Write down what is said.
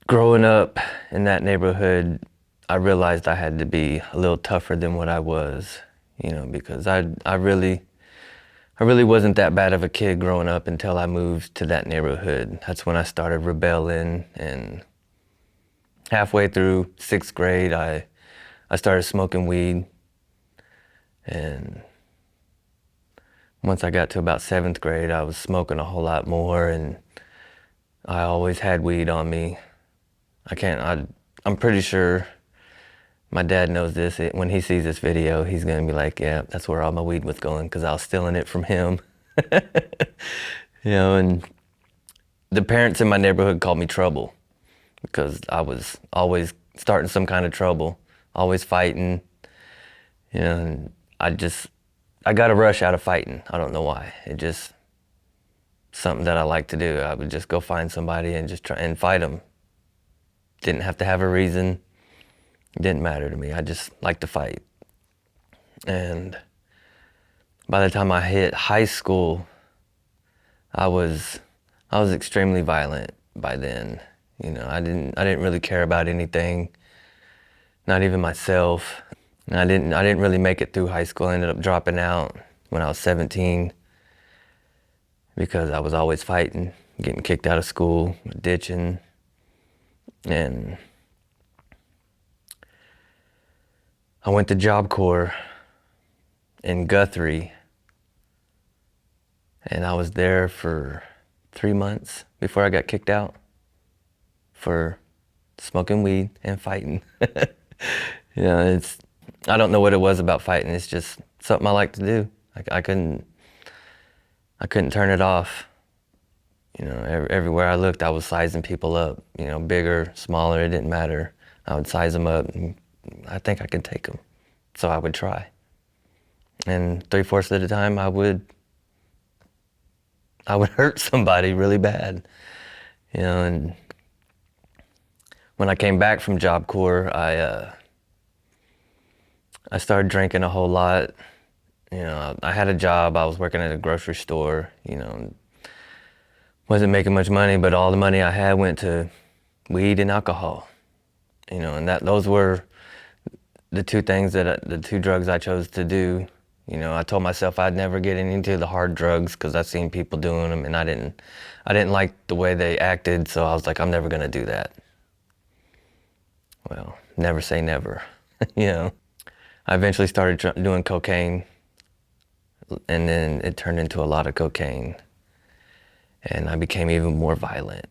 Growing up in that neighborhood, I realized I had to be a little tougher than what I was, because I really wasn't that bad of a kid growing up until I moved to that neighborhood. That's when I started rebelling, and halfway through sixth grade, I started smoking weed, and once I got to about seventh grade, I was smoking a whole lot more, and I always had weed on me. I'm pretty sure my dad knows this. When he sees this video, he's gonna be like, yeah, that's where all my weed was going, because I was stealing it from him. And the parents in my neighborhood called me trouble because I was always starting some kind of trouble, always fighting. And I got a rush out of fighting. I don't know why. It just something that I like to do. I would just go find somebody and just try and fight them. Didn't have to have a reason. It didn't matter to me. I just liked to fight. And by the time I hit high school, I was extremely violent by then. I didn't really care about anything, not even myself. And I didn't really make it through high school. I ended up dropping out when I was 17 because I was always fighting, getting kicked out of school, ditching. And I went to Job Corps in Guthrie, and I was there for 3 months before I got kicked out for smoking weed and fighting. I don't know what it was about fighting. It's just something I like to do. I couldn't turn it off. Everywhere I looked, I was sizing people up. Bigger, smaller, it didn't matter. I would size them up, and I think I could take them. So I would try. And 3/4 of the time, I would hurt somebody really bad. And when I came back from Job Corps, I started drinking a whole lot. I had a job. I was working at a grocery store. Wasn't making much money, but all the money I had went to weed and alcohol. And those were the two drugs I chose to do. I told myself I'd never get into the hard drugs because I've seen people doing them, and I didn't like the way they acted, so I was like, I'm never gonna do that. Well, never say never. I eventually started doing cocaine, and then it turned into a lot of cocaine, and I became even more violent.